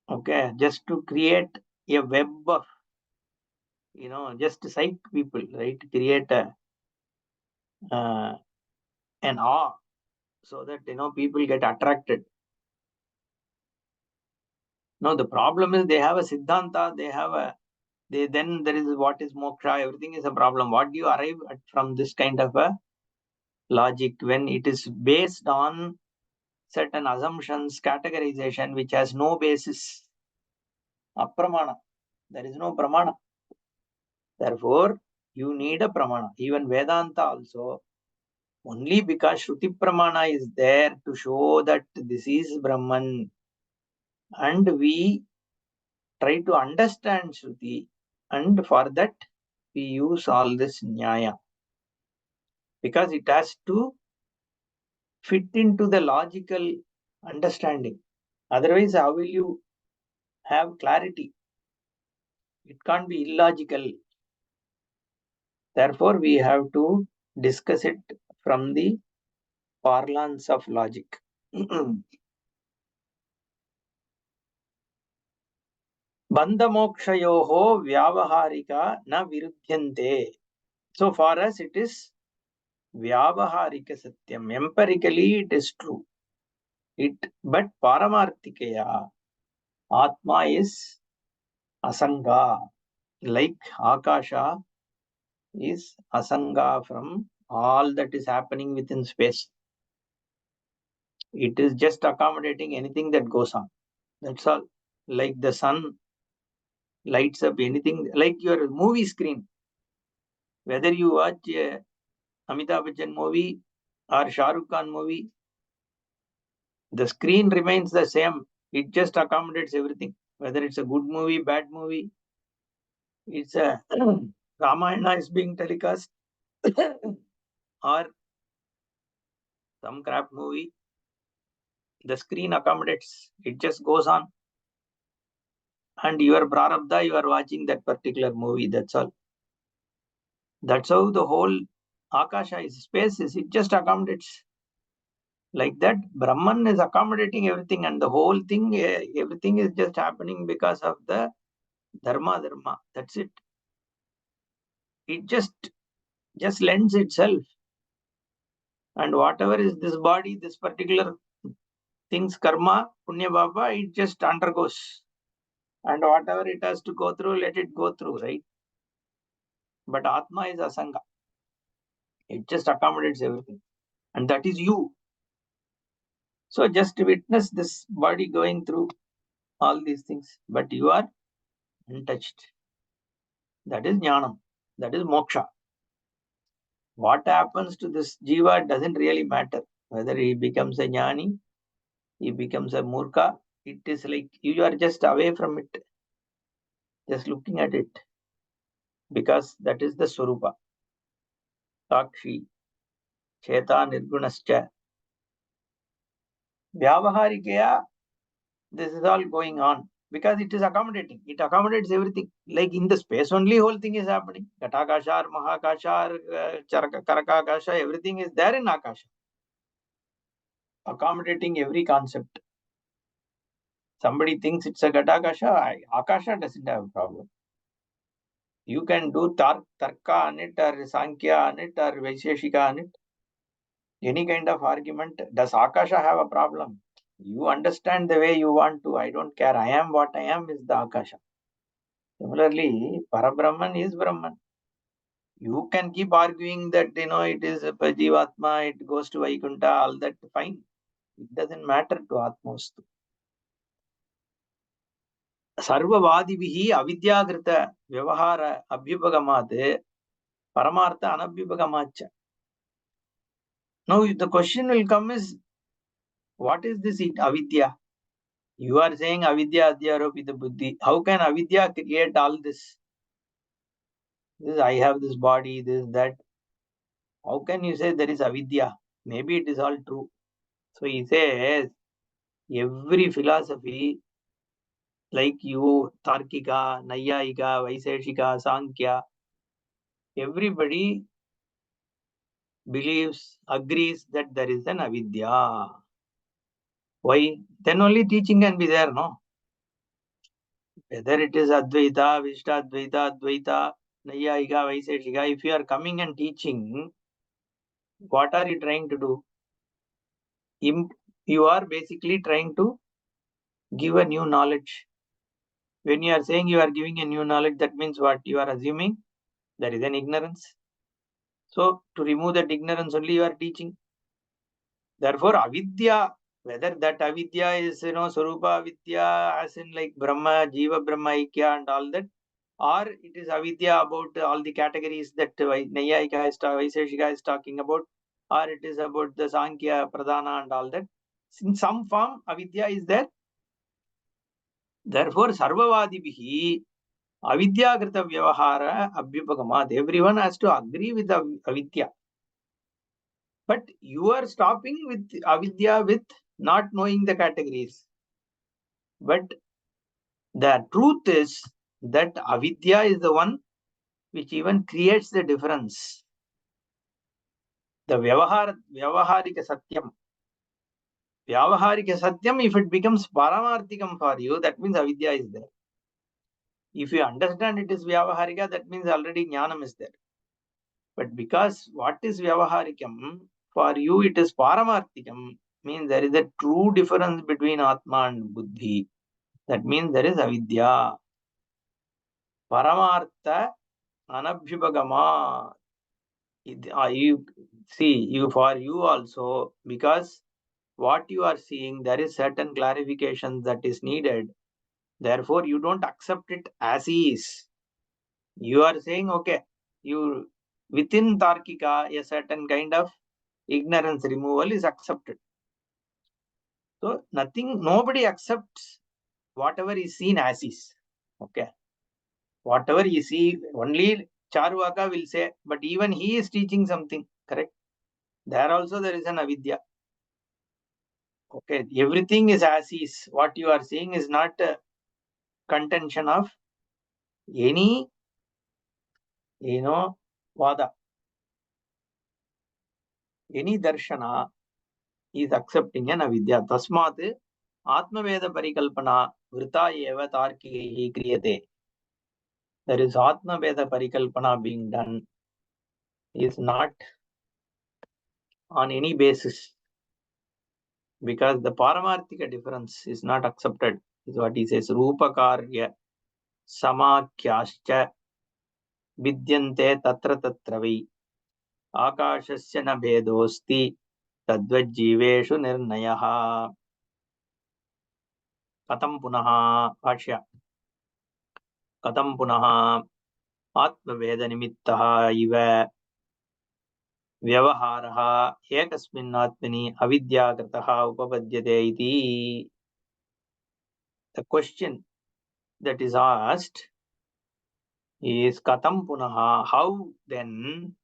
A: Okay, just to create a web of, just to psych people, right? Create an awe so that, people get attracted. No, the problem is they have a Siddhanta, then there is what is moksha, everything is a problem. What do you arrive at from this kind of a logic when it is based on certain assumptions, categorization, which has no basis? Apramana. There is no pramana. Therefore, you need a pramana. Even Vedanta also, only because Shruti pramana is there to show that this is Brahman. And we try to understand Shruti, and for that we use all this Nyaya, because it has to fit into the logical understanding. Otherwise, how will you have clarity? It can't be illogical. Therefore, we have to discuss it from the parlance of logic. Bandhamokshayoho vyavaharika na viruddhyante. So for us, it is vyavaharika satyam. Empirically, it is true. But paramarthikaya, Atma is asanga. Like Akasha is asanga from all that is happening within space. It is just accommodating anything that goes on. That's all. Like the sun lights up anything, like your movie screen. Whether you watch a Amitabh Bachchan movie or Shah Rukh Khan movie, the screen remains the same. It just accommodates everything. Whether it's a good movie, bad movie, it's a Ramayana is being telecast or some crap movie, the screen accommodates. It just goes on. And you are prarabdha, you are watching that particular movie. That's all. That's how the whole Akasha is, space is. It just accommodates. Like that, Brahman is accommodating everything, and the whole thing, everything is just happening because of the dharma. That's it. It just lends itself. And whatever is this body, this particular things, karma, punya baba, it just undergoes. And whatever it has to go through, let it go through, right? But Atma is asanga. It just accommodates everything. And that is you. So just witness this body going through all these things. But you are untouched. That is jnanam. That is moksha. What happens to this jiva doesn't really matter. Whether he becomes a jnani, he becomes a murkha, it is like you are just away from it, just looking at it, because that is the swarupa. Sakshi, cheta nirgunascha. Vyavaharikaya, this is all going on because it is accommodating. It accommodates everything. Like in the space only, whole thing is happening. Ghatakashar, Mahakashar, Karakakasha, everything is there in Akasha, accommodating every concept. Somebody thinks it's a Ghatakasha, Akasha doesn't have a problem. You can do Tarka on it, or Sankhya on it, or Vaisheshika on it. Any kind of argument. Does Akasha have a problem? You understand the way you want to. I don't care. I am what I am is the Akasha. Similarly, Parabrahman is Brahman. You can keep arguing that, it is a Jivatma, it goes to Vaikuntha, all that, fine. It doesn't matter to Atmostu. Sarvavadivihi avidyagrita vyavahara abhyupagamate paramartha anabhyupagamacha. Now, the question will come is, what is this avidya? You are saying avidya adhyaropita buddhi. How can avidya create all this? I have this body, this, that. How can you say there is avidya? Maybe it is all true. So he says, every philosophy, like you, Tarkika, Nayayika, Vaiseshika, Sankhya, everybody believes, agrees that there is an avidya. Why? Then only teaching can be there, no? Whether it is Advaita, Vishtadvaita, Advaita, Nayayika, Vaiseshika, if you are coming and teaching, what are you trying to do? You are basically trying to give a new knowledge. When you are saying you are giving a new knowledge, that means what? You are assuming there is an ignorance. So, to remove that ignorance only you are teaching. Therefore, avidya, whether that avidya is, Swarupa Avidya, as in like Brahma, Jiva, Brahma, Ikya and all that, or it is avidya about all the categories that Nayayika Vaiseshika is talking about, or it is about the Sankhya, Pradhana and all that. In some form, avidya is there. Therefore, Sarvavadibihi avidyagrita vyavahara abhyupagamat. Everyone has to agree with avidya. But you are stopping with avidya with not knowing the categories. But the truth is that avidya is the one which even creates the difference. The vyavaharika satyam. Vyavaharika satyam, if it becomes paramarthikam for you, that means avidya is there. If you understand it is vyavaharika, that means already jnanam is there. But because what is vyavaharikam, for you it is paramarthikam, means there is a true difference between atma and buddhi. That means there is avidya. Paramartha anabhyupagama. You see, for you also, because what you are seeing, there is certain clarification that is needed. Therefore, you don't accept it as is. You are saying, okay, you within Tarkika, a certain kind of ignorance removal is accepted. So nobody accepts whatever is seen as is. Okay. Whatever you see, only Charvaka will say, but even he is teaching something, correct? There also there is an avidya. Okay, everything is as is. What you are seeing is not a contention of any, vada. Any darshana is accepting an avidya. Tasmat Atmaveda Parikalpana Vrita Eva Tarkihi Kriyate. There is Atmaveda Parikalpana being done is not on any basis, because the Paramarthika difference is not accepted, is what he says. Rupakarya Samakyascha Vidyante Tatra Tatravai Akashasya na Bhedosti Tadvajjiveshu Nirnayaha. Katam Punaha Bhashya. Katam Punaha Atmaveda iva vyavaharaha ekasmin atmani avidyagataha upapadyate iti. The question that is asked is katam punaha, how then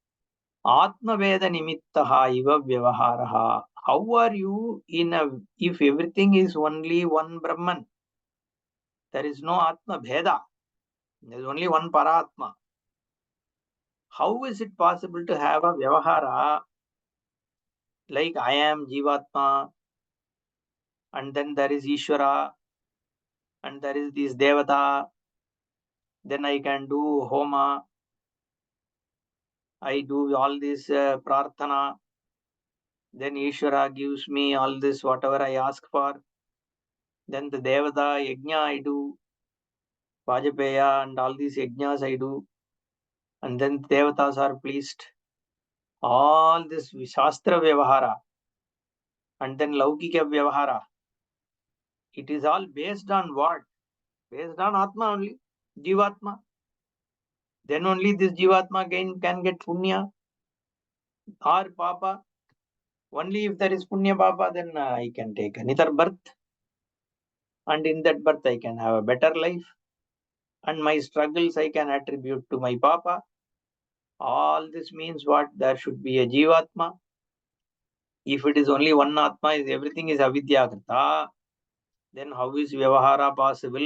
A: Atmaveda nimittaha iva vyavaharaha. How are you if everything is only one Brahman? There is no Atma Bheda. There is only one Paratma. How is it possible to have a Vyavahara like I am Jivatma and then there is Ishvara and there is this Devata, then I can do Homa, I do all this Prarthana, then Ishvara gives me all this whatever I ask for, then the Devata Yajna I do, Vajapeya and all these Yajnas I do, and then Devatas are pleased. All this Shastra Vyavahara and then Laukika Vyavahara. It is all based on what? Based on Atma only, Jivatma. Then only this Jivatma can get Punya or Papa. Only if there is Punya Papa, then I can take another birth. And in that birth, I can have a better life. And my struggles I can attribute to my Papa. All this means what? There should be a Jivatma. If it is only one Atma, everything is Avidyakrita, then how is Vyavahara possible?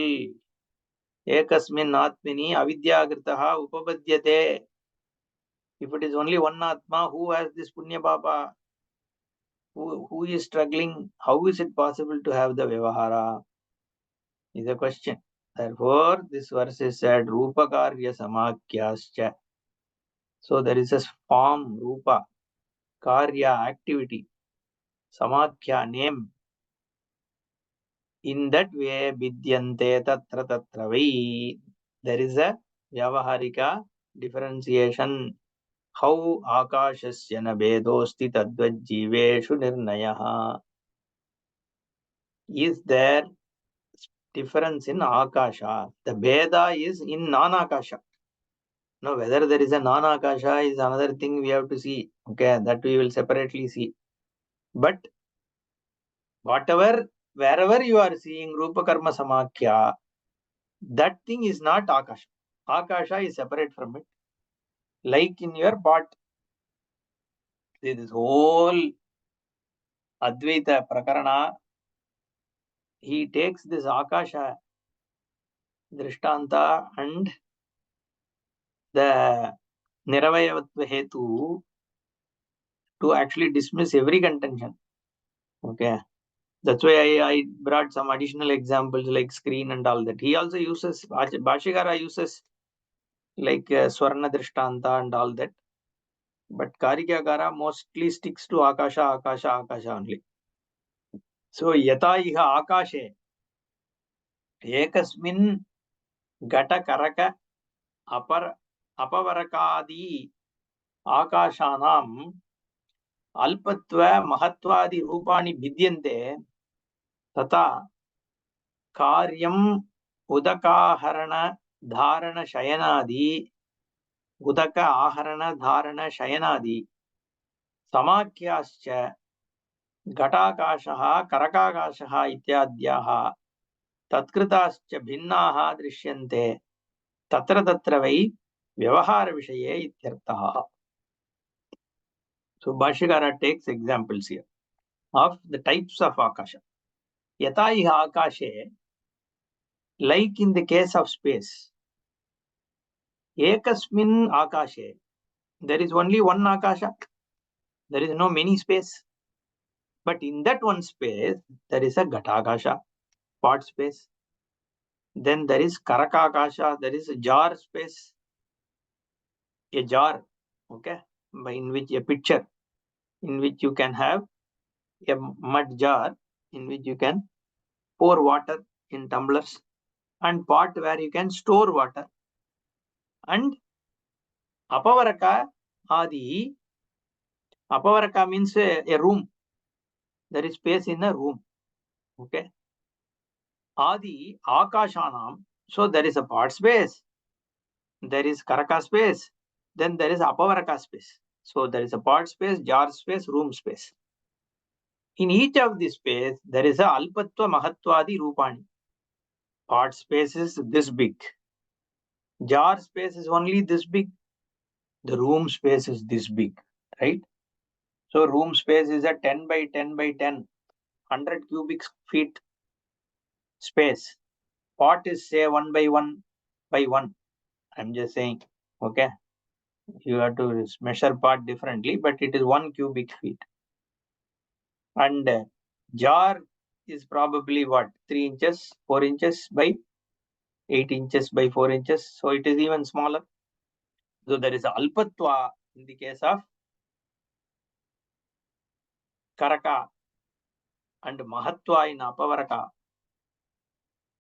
A: Ekasmin Atmini Avidyakritaha Upapadyate. If it is only one Atma, who has this Punya Papa? Who is struggling? How is it possible to have the Vyavahara? Is a question. Therefore, this verse is said Rupa Karya Samakyascha. So there is a form, Rupa, Karya, activity, Samakya, name. In that way, Vidyante Tatra Tatra Vai. There is a Vyavaharika differentiation. How Akashasya na Vedosti Tadvad Jiveshu Nirnayaha. Is there difference in Akasha? The Veda is in non-Akasha. Now, whether there is a non-Akasha is another thing we have to see. Okay, that we will separately see. But wherever you are seeing Rupa Karma Samakya, that thing is not Akasha. Akasha is separate from it. Like in your pot, see this whole Advaita Prakarana, he takes this Akasha Drishtanta and the Niravayavatva Hetu to actually dismiss every contention. Okay. That's why I brought some additional examples like screen and all that. He also uses, Bhashikara uses like Swarna Drishtanta and all that. But Karikakara mostly sticks to Akasha, Akasha, Akasha only. So, Yata iha Akashe, Ekasmin Gata Karaka Apavarakadi Akashanam Alpatva Mahatwadi Rupani Vidyante Tata Karyam Udakaharana Dharana Shayanadi Udaka Aharana Dharana Shayanadi Samakyascha Gatakashaha Karakakashaha Ityadyaha Tatkritascha Bhinnaha Drishyante Tatra Tatra Vai Vyavahara Vishaye Ityartaha. So Bhashikara takes examples here of the types of Akasha. Yata iha Akashe, like in the case of space, Ekasmin Akashe, there is only one Akasha. There is no many space. But in that one space, there is a Ghatakasha, pot space. Then there is Karakakasha, there is a jar space, a jar, okay, in which a pitcher, in which you can have a mud jar, in which you can pour water in tumblers, and pot where you can store water. And Apavaraka Adi, Apavaraka means a room. There is space in a room. Okay. Adi Akashanam. So there is a pot space. there is Karaka space, then there is Apavaraka space. So there is a pot space, jar space, room space. In each of these space, there is a Alpatva Mahatvadi Rupani. Pot space is this big. Jar space is only this big. The room space is this big, right? So room space is a 10 by 10 by 10, 100 cubic feet space. Pot is say 1 by 1 by 1. I'm just saying, okay? You have to measure pot differently, but it is 1 cubic feet. And jar is probably what? 3 inches, 4 inches by 8 inches by 4 inches. So it is even smaller. So there is a Alpatva in the case of Karaka and Mahatva in Apavaraka.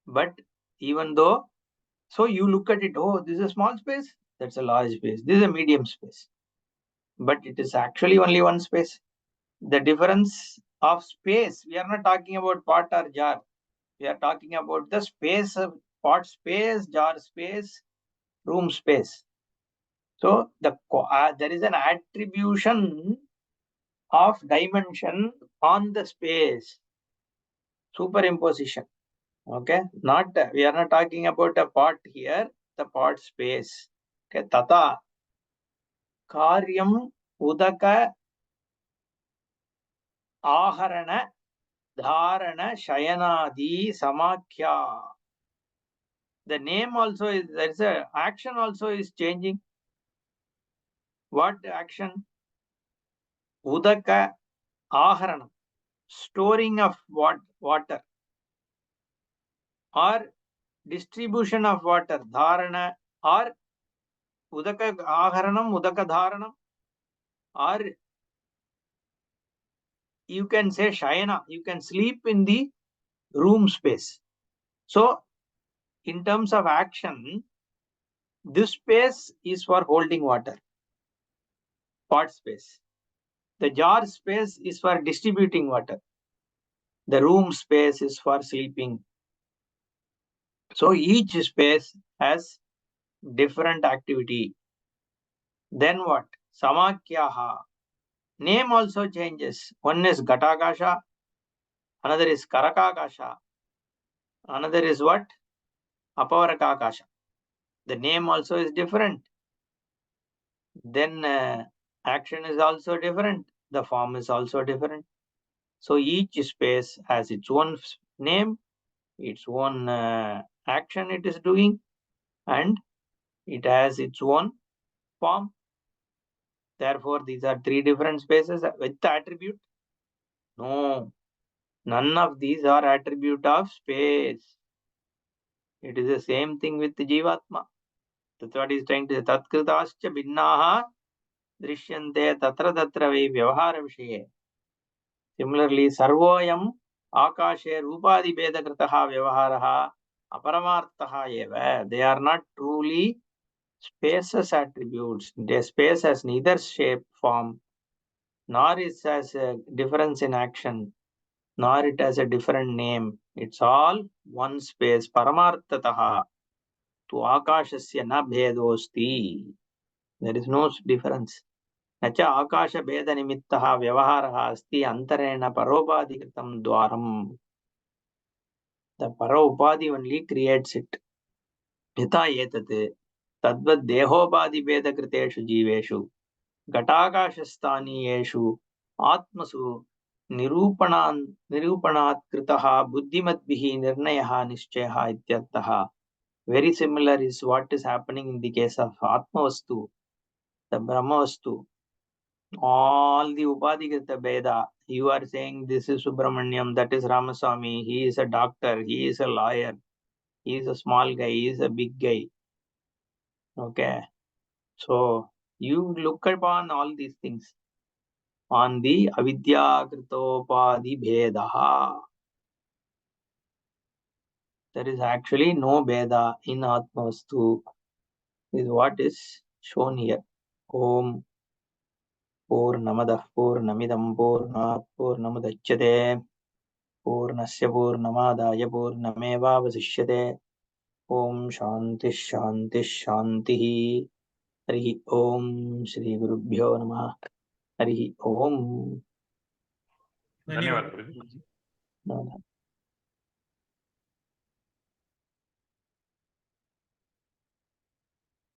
A: But even though, so you look at it, oh, this is a small space, that's a large space. This is a medium space. But it is actually only one space. The difference of space, we are not talking about pot or jar. We are talking about the space of pot space, jar space, room space. So there is an attribution of dimension on the space, superimposition. Okay, we are not talking about a pot here, the pot space. Okay, tata karyam udaka aharana dharana shayanadi samakhya. The name also is, there is a action also is changing. What action? Udaka aharanam, storing of water, or distribution of water, dharana, or udaka aharanam, udaka dharanam, or you can say shayana, you can sleep in the room space. So in terms of action, this space is for holding water, pot space. The jar space is for distributing water. The room space is for sleeping. So each space has different activity. Then what? Samakhyaha. Name also changes. One is Ghatakasha, another is Karakakasha, another is what? Apavarakakasha. The name also is different. Then action is also different. The form is also different. So each space has its own name, its own action it is doing, and it has its own form. Therefore, these are three different spaces with the attribute. No, none of these are attribute of space. It is the same thing with the Jivatma. That's what he's trying to say. Tatkritascha binnaha drishyante tatra tatra vai vyavahara vishaye. Similarly, sarvoyam akashe rupadi bedakritaha vyavaharaha aparamartaha eva. They are not truly spaces attributes. The space has neither shape, form, nor it has a difference in action, nor it has a different name. It's all one space. Paramartataha. Tu akashasya na bhedosti. There is no difference. Nacha akasha bheda nimittaha vyavaharaha asti antarena parobadhikritam dwaram. The parobadhi only creates it. Yatha etat tadvad dehobadhi bheda kriteshu jiveshu घटाकाशस्थानीयेषु आत्मसु निरूपणात् कृतः बुद्धिमद्भिः निर्णयः निश्चयः इत्यर्थः. Very similar is what is happening in the case of Atmavastu, the Brahmavastu. All the Upadhikrita Veda, you are saying this is Subramanyam, that is Ramaswamy, he is a doctor, he is a lawyer, he is a small guy, he is a big guy. Okay, so you look upon all these things on the avidyakritopadhi bhedaha. There is actually no bheda in Atmavastu, is what is shown here. Om Purnamadah Purnamidam Purnat Purnamudachyate Purnasya Purnamadaya Purnameva Vasishyate. Om Shanti शांति शांति। हरि ओम श्री गुरुभ्यो नमः। हरि ओम।
B: धन्यवाद गुरुजी।